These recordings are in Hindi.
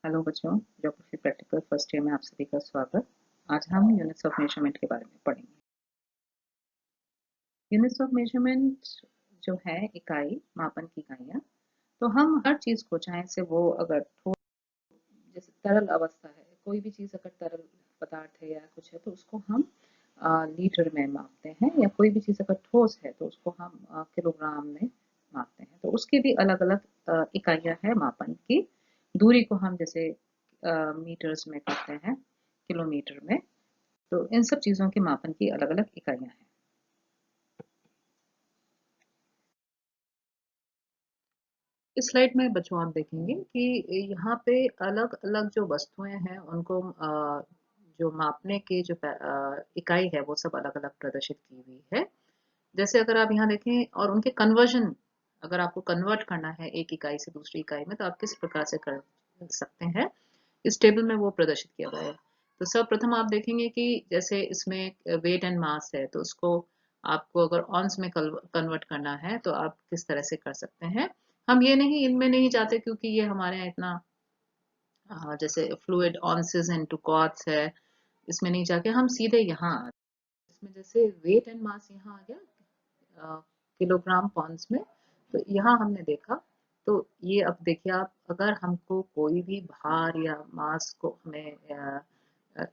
हेलो बच्चों, ज्योग्राफी प्रैक्टिकल फर्स्ट ईयर में आप सभी का स्वागत। आज हम यूनिट्स ऑफ मेजरमेंट के बारे में पढ़ेंगे। यूनिट्स ऑफ मेजरमेंट जो है इकाई, मापन की इकाइयाँ। तो हम हर चीज़ को, चाहे से वो अगर ठोस, जैसे तरल अवस्था है, कोई भी चीज़ अगर तरल पदार्थ है या कुछ है तो उसको हम लीटर में मापते हैं, या कोई भी चीज़ अगर ठोस है तो उसको हम किलोग्राम में मापते हैं। तो उसकी भी अलग अलग इकाइयाँ हैं मापन की। दूरी को हम जैसे मीटर्स में करते हैं, किलोमीटर में। तो इन सब चीज़ों के मापन की अलग अलग इकाइयाँ हैं। इस स्लाइड में बच्चों आप देखेंगे कि यहाँ पे अलग अलग जो वस्तुएं हैं उनको जो मापने के जो इकाई है वो सब अलग अलग प्रदर्शित की हुई है। जैसे अगर आप यहाँ देखें और उनके कन्वर्जन, अगर आपको कन्वर्ट करना है एक इकाई से दूसरी इकाई में तो आप किस प्रकार से कर सकते हैं, इस टेबल में वो प्रदर्शित किया गया है। तो सर्वप्रथम आप देखेंगे कि जैसे इसमें वेट एंड मास है, तो उसको आपको अगर ऑन्स में कन्वर्ट करना है तो आप किस तरह से कर सकते हैं। हम ये नहीं, इनमें नहीं जाते क्योंकि ये हमारे यहाँ इतना जैसे फ्लूइड ऑन्सेस इनटू क्वार्ट्स है, इसमें नहीं जाके हम सीधे यहाँ इसमें जैसे वेट एंड मास यहाँ आ गया किलोग्राम पाउंड्स में। तो यहाँ हमने देखा, तो ये अब देखिए आप, अगर हमको कोई भी भार या मास को हमें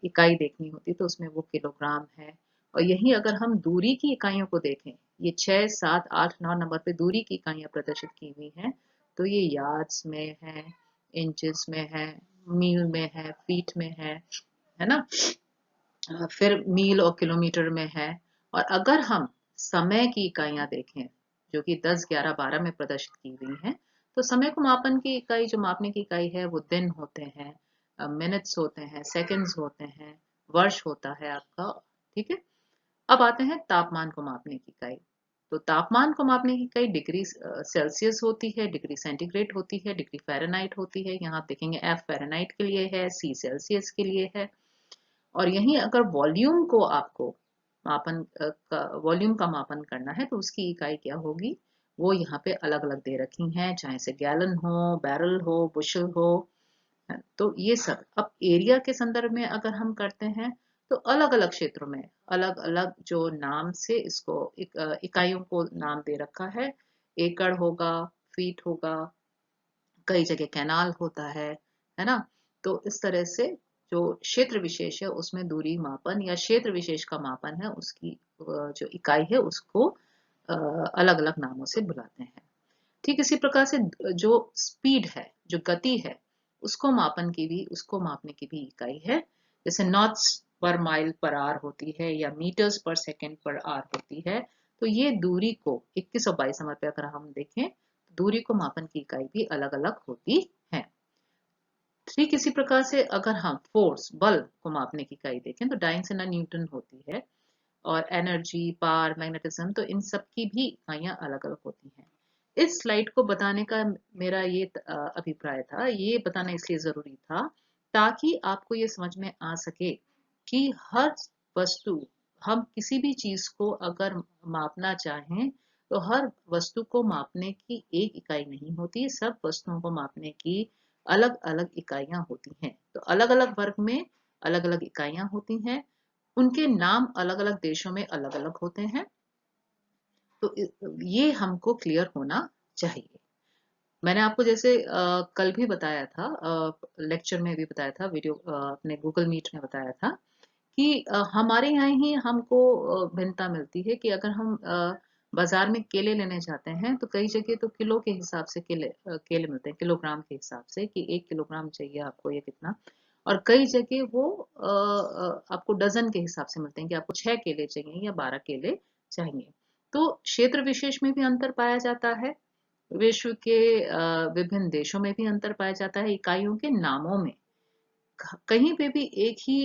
इकाई देखनी होती तो उसमें वो किलोग्राम है। और यही अगर हम दूरी की इकाइयों को देखें, ये 6, 7, 8, 9 नंबर पे दूरी की इकाइयां प्रदर्शित की हुई हैं। तो ये यार्ड्स में है, इंचेस में है, मील में है, फीट में है ना। फिर मील और किलोमीटर में है। और अगर हम समय की इकाइयां देखें, जो कि 10, 11, 12 में प्रदर्शित की हुई हैं, तो समय को मापन की इकाई, जो मापने की इकाई है, वो दिन होते हैं, मिनट्स होते हैं, सेकंड्स होते हैं, वर्ष होता है आपका। ठीक है। अब आते हैं तापमान को मापने की इकाई। तो तापमान को मापने की इकाई डिग्री सेल्सियस होती है, डिग्री सेंटीग्रेड होती है, डिग्री फ़ारेनहाइट होती है। यहाँ आप देखेंगे F फ़ारेनहाइट के लिए है, C सेल्सियस के लिए है। और यहीं अगर वॉल्यूम को आपको वॉल्यूम का मापन करना है तो उसकी इकाई क्या होगी, वो यहाँ पे अलग अलग दे रखी हैं, चाहे से गैलन हो, बैरल हो, बुशल हो। तो ये सब अब एरिया के संदर्भ में अगर हम करते हैं तो अलग अलग क्षेत्रों में अलग अलग जो नाम से इसको इकाइयों को नाम दे रखा है। एकड़ होगा, फीट होगा, कई जगह कैनाल होता है ना। तो इस तरह से जो क्षेत्र विशेष है उसमें दूरी मापन या क्षेत्र विशेष का मापन है, उसकी जो इकाई है उसको अलग अलग नामों से बुलाते हैं। ठीक इसी प्रकार से जो स्पीड है, जो गति है, उसको मापने की भी इकाई है। जैसे knots per mile per hour होती है या मीटर्स पर सेकेंड पर आवर होती है। तो ये दूरी को 21 और 22 नंबर पे अगर हम देखें, दूरी को मापन की इकाई भी अलग अलग होती है। ठीक इसी प्रकार से अगर हम फोर्स, बल को मापने की इकाई देखें तो डाइंसन न्यूटन होती है। और एनर्जी, पावर, मैग्नेटिज्म, तो इन सब की भी इकाइयां अलग अलग होती हैं। इस स्लाइड को बताने का मेरा ये अभिप्राय था, ये बताना इसलिए जरूरी था ताकि आपको ये समझ में आ सके कि हर वस्तु, हम किसी भी चीज को अगर मापना चाहें तो हर वस्तु को मापने की एक इकाई नहीं होती, सब वस्तुओं को मापने की अलग अलग इकाइयां होती हैं। तो अलग अलग वर्ग में अलग अलग इकाइयां होती हैं, उनके नाम अलग अलग देशों में अलग अलग होते हैं। तो ये हमको क्लियर होना चाहिए। मैंने आपको जैसे कल भी बताया था, लेक्चर में भी बताया था, वीडियो अपने गूगल मीट में बताया था कि हमारे यहाँ ही हमको भिन्नता मिलती है कि अगर हम बाजार में केले लेने जाते हैं तो कई जगह तो किलो के हिसाब से केले मिलते हैं, किलोग्राम के हिसाब से कि 1 किलोग्राम चाहिए आपको या कितना। और कई जगह वो आपको डजन के हिसाब से मिलते हैं कि आपको 6 केले चाहिए या 12 केले चाहिए। तो क्षेत्र विशेष में भी अंतर पाया जाता है, विश्व के विभिन्न देशों में भी अंतर पाया जाता है इकाइयों के नामों में। कहीं पे भी एक ही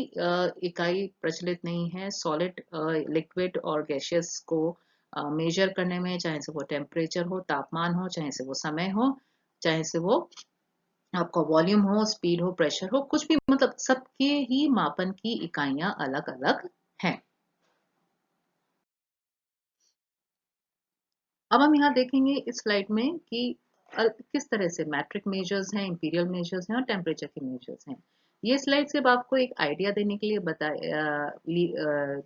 इकाई प्रचलित नहीं है सॉलिड, लिक्विड और गैसियस को मेजर करने में, चाहे से वो टेम्परेचर हो, तापमान हो, चाहे से वो समय हो, चाहे से वो आपका वॉल्यूम हो, स्पीड हो, प्रेशर हो, कुछ भी, मतलब सबके ही मापन की इकाइयां अलग अलग हैं। अब हम यहाँ देखेंगे इस स्लाइड में कि किस तरह से मैट्रिक मेजर्स हैं, इंपीरियल मेजर्स हैं और टेम्परेचर के मेजर्स हैं। ये स्लाइड सिर्फ आपको एक आइडिया देने के लिए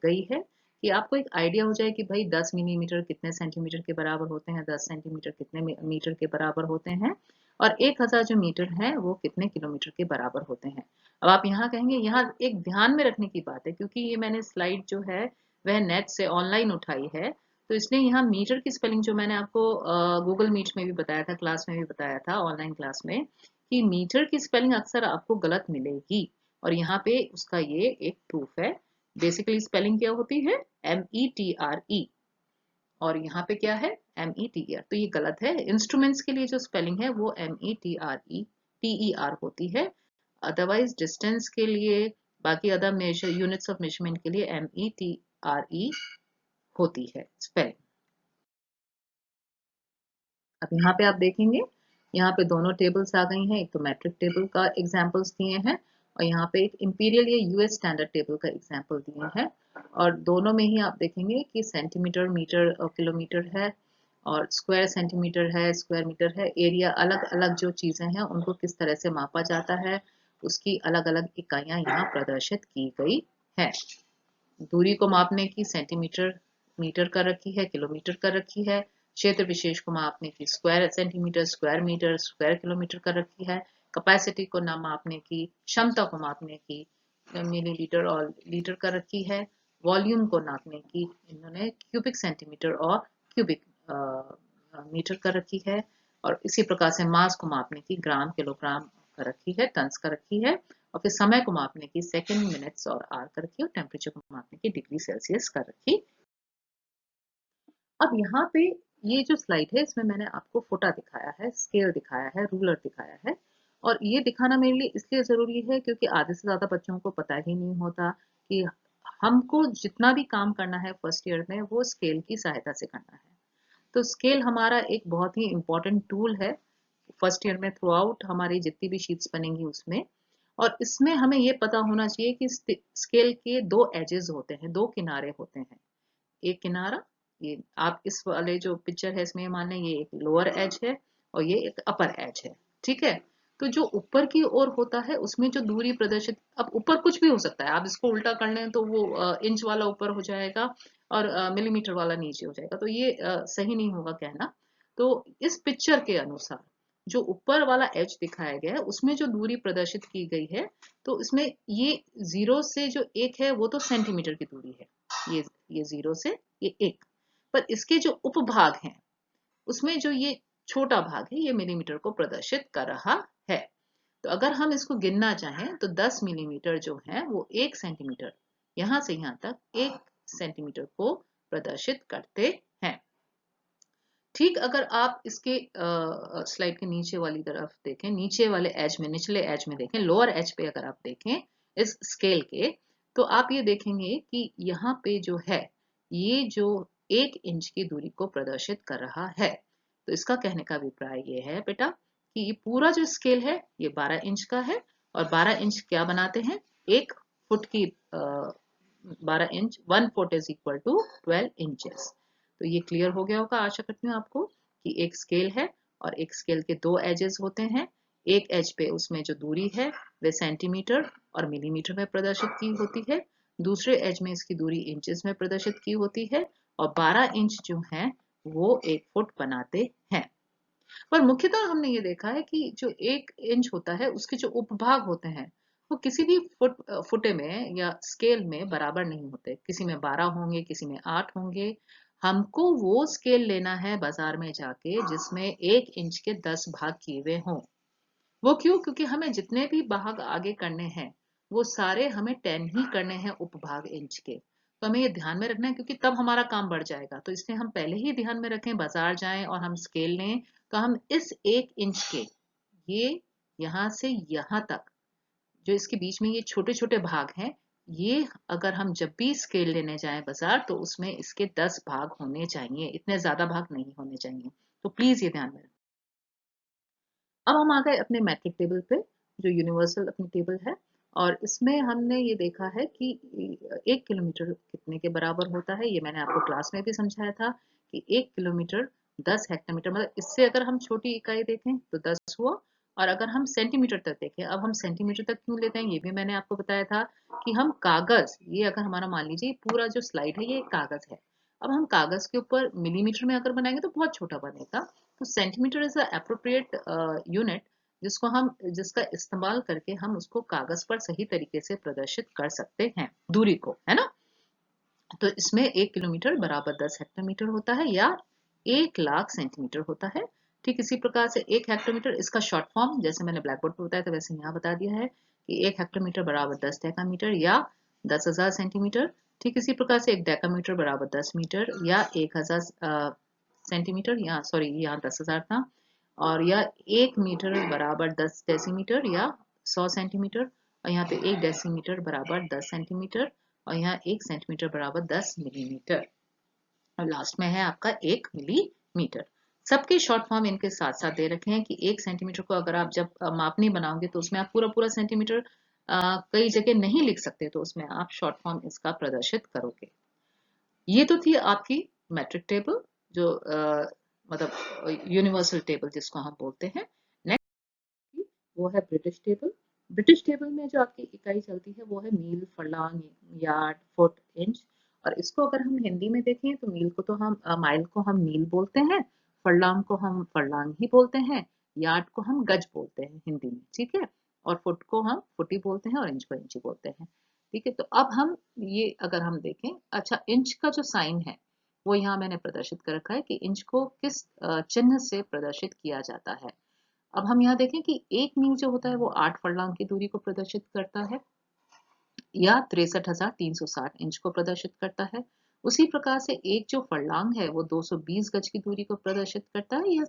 गई है कि आपको एक आइडिया हो जाए कि भाई 10 मिलीमीटर कितने सेंटीमीटर के बराबर होते हैं, 10 सेंटीमीटर कितने मीटर के बराबर होते हैं और 1000 जो मीटर है वो कितने किलोमीटर के बराबर होते हैं। अब आप यहाँ कहेंगे, यहाँ एक ध्यान में रखने की बात है क्योंकि ये मैंने स्लाइड जो है वह नेट से ऑनलाइन उठाई है, तो इसलिए यहाँ मीटर की स्पेलिंग जो मैंने आपको गूगल मीट में भी बताया था, क्लास में भी बताया था, ऑनलाइन क्लास में, कि मीटर की स्पेलिंग अक्सर आपको गलत मिलेगी और यहाँ पे उसका ये एक प्रूफ है। बेसिकली स्पेलिंग क्या होती है, METRE, और यहाँ पे क्या है, METER, तो ये गलत है। इंस्ट्रूमेंट्स के लिए जो स्पेलिंग है वो METRE होती है, अदरवाइज डिस्टेंस के लिए, बाकी other major units of measurement के लिए METRE होती है स्पेलिंग। अब यहाँ पे आप देखेंगे, यहाँ पे दोनों टेबल्स आ गई हैं, एक तो मैट्रिक टेबल का एग्जाम्पल्स दिए हैं और यहाँ पे एक इंपीरियल या US स्टैंडर्ड टेबल का एग्जाम्पल दिए हैं, और दोनों में ही आप देखेंगे कि सेंटीमीटर, मीटर और किलोमीटर है और स्क्वायर सेंटीमीटर है, स्क्वायर मीटर है। एरिया अलग अलग जो चीजें हैं उनको किस तरह से मापा जाता है उसकी अलग अलग इकाइयां यहाँ प्रदर्शित की गई है। दूरी को मापने की सेंटीमीटर, मीटर कर रखी है, किलोमीटर कर रखी है। क्षेत्र विशेष को मापने की square centimetre, square metre, square kilometre कर रखी है। कैपेसिटी को ना मापने की, क्षमता को मापने की मिलीलीटर और लीटर कर रखी है। वॉल्यूम को नापने की इन्होंने क्यूबिक सेंटीमीटर और क्यूबिक मीटर कर रखी है। और इसी प्रकार से मास को मापने की ग्राम, किलोग्राम कर रखी है, टन्स कर रखी है। और फिर समय को मापने की सेकंड, मिनट्स और आवर कर रखी है, और टेम्परेचर को मापने की डिग्री सेल्सियस कर रखी। अब यहाँ पे ये जो स्लाइड है इसमें मैंने आपको फुटा दिखाया है, स्केल दिखाया है, रूलर दिखाया है, और ये दिखाना मेरे लिए इसलिए जरूरी है क्योंकि आधे से ज्यादा बच्चों को पता ही नहीं होता कि हमको जितना भी काम करना है फर्स्ट ईयर में वो स्केल की सहायता से करना है। तो स्केल हमारा एक बहुत ही इंपॉर्टेंट टूल है फर्स्ट ईयर में, थ्रू आउट हमारी जितनी भी शीट्स बनेंगी उसमें। और इसमें हमें ये पता होना चाहिए कि स्केल के दो एजेस होते हैं, दो किनारे होते हैं। एक किनारा, ये आप इस वाले जो पिक्चर है इसमें मान लें ये एक लोअर एज है और ये एक अपर एज है, ठीक है। तो जो ऊपर की ओर होता है उसमें जो दूरी प्रदर्शित, अब ऊपर कुछ भी हो सकता है, आप इसको उल्टा कर लें तो वो इंच वाला ऊपर हो जाएगा और मिलीमीटर वाला नीचे हो जाएगा, तो ये सही नहीं होगा कहना। तो इस पिक्चर के अनुसार जो ऊपर वाला एज दिखाया गया है उसमें जो दूरी प्रदर्शित की गई है, तो इसमें ये 0 से जो 1 है वो तो सेंटीमीटर की दूरी है, ये 0 से ये 1, पर इसके जो उपभाग हैं उसमें जो ये छोटा भाग है ये मिलीमीटर को प्रदर्शित कर रहा है। तो अगर हम इसको गिनना चाहें तो 10 मिलीमीटर जो है वो 1 सेंटीमीटर, यहां से यहां तक 1 सेंटीमीटर को प्रदर्शित करते हैं। ठीक अगर आप इसके स्लाइड के नीचे वाली तरफ देखें, नीचे वाले एज में, निचले एज में देखें, लोअर एज पे अगर आप देखें इस स्केल के, तो आप ये देखेंगे कि यहाँ पे जो है ये जो 1 इंच की दूरी को प्रदर्शित कर रहा है। तो इसका कहने का अभिप्राय ये है बेटा कि ये पूरा जो स्केल है ये 12 इंच का है, और 12 इंच क्या बनाते हैं, 1 फुट की 12 inch, 1 foot is equal to 12 inches. तो ये क्लियर हो गया होगा आशा करती हूँ आपको कि एक स्केल है और एक स्केल के दो एजेस होते हैं। एक एज पे उसमें जो दूरी है वह सेंटीमीटर और मिलीमीटर में प्रदर्शित की होती है, दूसरे एज में इसकी दूरी इंचेस में प्रदर्शित की होती है, और 12 इंच जो है वो 1 फुट बनाते हैं। पर मुख्यतः हमने ये देखा है कि जो 1 इंच होता है उसके जो उपभाग होते हैं वो किसी भी फुटे में या स्केल में बराबर नहीं होते, किसी में 12 होंगे, किसी में 8 होंगे। हमको वो स्केल लेना है बाजार में जाके जिसमें 1 इंच के 10 भाग किए हुए हों। वो क्यों, क्योंकि हमें जितने भी भाग आगे करने हैं वो सारे हमें 10 ही करने हैं उपभाग इंच के। तो हमें ये ध्यान में रखना है क्योंकि तब हमारा काम बढ़ जाएगा, तो इसलिए हम पहले ही ध्यान में रखें, बाजार जाएं और हम स्केल लें तो हम इस 1 इंच के, ये यहाँ से यहाँ तक जो इसके बीच में ये छोटे छोटे भाग हैं, ये अगर हम जब भी स्केल लेने जाएं बाजार तो उसमें इसके 10 भाग होने चाहिए, इतने ज्यादा भाग नहीं होने चाहिए। तो प्लीज ये ध्यान में रखें। अब हम आ गए अपने मैट्रिक टेबल पे, जो यूनिवर्सल अपनी टेबल है, और इसमें हमने ये देखा है कि 1 किलोमीटर कितने के बराबर होता है। ये मैंने आपको क्लास में भी समझाया था कि 1 किलोमीटर 10 हेक्टोमीटर, मतलब इससे अगर हम छोटी इकाई देखें तो 10 हुआ। और अगर हम सेंटीमीटर तक देखें, अब हम सेंटीमीटर तक क्यों लेते हैं ये भी मैंने आपको बताया था कि हम कागज, ये अगर हमारा मान लीजिए पूरा जो स्लाइड है ये कागज है, अब हम कागज के ऊपर मिलीमीटर में अगर बनाएंगे तो बहुत छोटा बनेगा। तो सेंटीमीटर इज अप्रोप्रिएट यूनिट जिसको हम, जिसका इस्तेमाल करके हम उसको कागज पर सही तरीके से प्रदर्शित कर सकते हैं दूरी को, है ना। तो इसमें 1 किलोमीटर बराबर 10 हेक्टोमीटर होता है या 1 लाख सेंटीमीटर होता है। ठीक इसी प्रकार से 1 हेक्टोमीटर, इसका शॉर्ट फॉर्म जैसे मैंने ब्लैक बोर्ड पर बताया था वैसे यहाँ बता दिया है कि 1 हेक्टोमीटर बराबर 10 डेकामीटर या 10,000 सेंटीमीटर। ठीक इसी प्रकार से 1 डेकामीटर बराबर 10 मीटर या 1,000 सेंटीमीटर, या सॉरी यहाँ 10,000 था। और या 1 मीटर बराबर 10 डेसीमीटर या 100 सेंटीमीटर। और यहाँ पे 1 डेसीमीटर बराबर 10 सेंटीमीटर। और यहाँ 1 सेंटीमीटर बराबर 10 मिलीमीटर। और लास्ट में है आपका 1 मिलीमीटर। सबके शॉर्ट फॉर्म इनके साथ साथ दे रखे हैं कि 1 सेंटीमीटर को अगर आप जब मापनी बनाओगे तो उसमें आप पूरा पूरा सेंटीमीटर कई जगह नहीं लिख सकते, तो उसमें आप शॉर्ट फॉर्म इसका प्रदर्शित करोगे। ये तो थी आपकी मैट्रिक टेबल, जो मतलब यूनिवर्सल टेबल जिसको हम बोलते हैं। नेक्स्ट वो है ब्रिटिश टेबल। ब्रिटिश टेबल में जो आपकी इकाई चलती है वो है मील, फरलांग, यार्ड, फुट, इंच। और इसको अगर हम हिंदी में देखें तो मील को तो हम माइल को हम मील बोलते हैं, फरलांग को हम फरलांग ही बोलते हैं, यार्ड को हम गज बोलते हैं हिंदी में, ठीक है। और फुट को हम फुटी बोलते हैं और इंच को इंची बोलते हैं, ठीक है। तो अब हम ये अगर हम देखें, अच्छा इंच का जो साइन है वो यहाँ मैंने प्रदर्शित कर रखा है कि इंच को किस चिन्ह से प्रदर्शित किया जाता है। अब हम यहाँ देखें कि 1 मील जो होता है वो 8 फरलांग की दूरी को प्रदर्शित करता है या 63,360 इंच को प्रदर्शित करता है। उसी प्रकार से एक जो फरलांग है वो 220 गज की दूरी को प्रदर्शित करता है या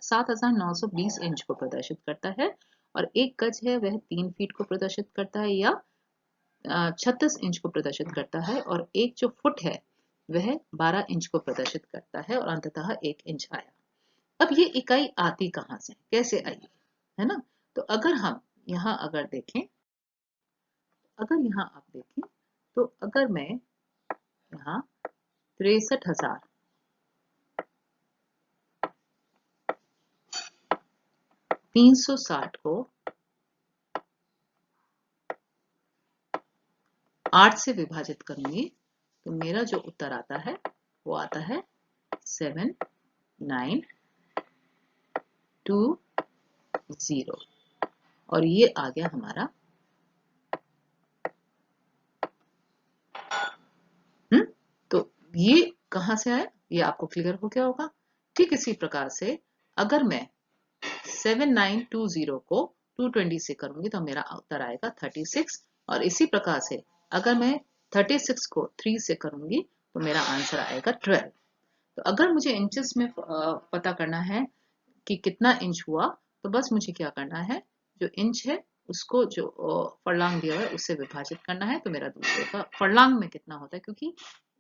7,920 इंच को प्रदर्शित करता है। और एक गज है वह 3 फीट को प्रदर्शित करता है या 36 इंच को प्रदर्शित करता है। और एक जो फुट है वह 12 इंच को प्रदर्शित करता है। और अंततः 1 इंच आया। अब ये इकाई आती कहाँ से, कैसे आई, है ना। तो अगर हम यहाँ अगर देखें, अगर यहाँ आप देखें तो अगर मैं यहाँ 63,360 को 8 से विभाजित करूंगी तो मेरा जो उत्तर आता है वो आता है 7920। और ये आ गया हमारा तो ये कहाँ से आया ये आपको क्लियर हो गया होगा। ठीक इसी प्रकार से अगर मैं 7920 को 220 से करूंगी तो मेरा उत्तर आएगा 36। और इसी प्रकार से अगर मैं 36 को 3 से करूंगी तो मेरा आंसर आएगा 12। तो अगर मुझे इंचेस में पता करना है कि कितना इंच हुआ तो बस मुझे क्या करना है, जो इंच है उसको जो फरलांग दिया हुआ है उससे विभाजित करना है तो मेरा दूसरे का फरलांग में कितना होता है, क्योंकि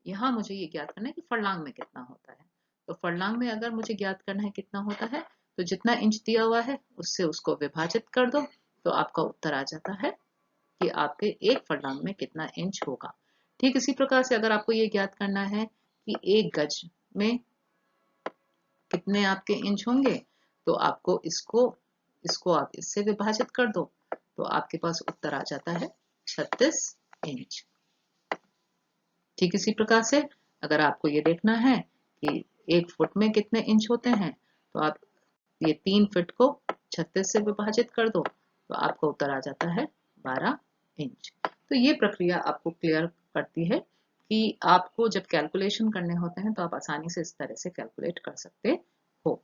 यहाँ मुझे ये ज्ञात करना है कि फरलांग में कितना होता है। तो फरलांग में अगर मुझे ज्ञात करना है कितना होता है तो जितना इंच दिया हुआ है उससे उसको विभाजित कर दो तो आपका उत्तर आ जाता है कि आपके एक फरलांग में कितना इंच होगा। ठीक इसी प्रकार से अगर आपको ये ज्ञात करना है कि एक गज में कितने आपके इंच होंगे तो आपको इसको इसको आप इससे विभाजित कर दो तो आपके पास उत्तर आ जाता है 36 इंच। ठीक इसी प्रकार से अगर आपको ये देखना है कि 1 फुट में कितने इंच होते हैं तो आप ये 3 फीट को 36 से विभाजित कर दो तो आपका उत्तर आ जाता है 12 इंच। तो ये प्रक्रिया आपको क्लियर करती है कि आपको जब कैलकुलेशन करने होते हैं तो आप आसानी से इस तरह से कैलकुलेट कर सकते हो।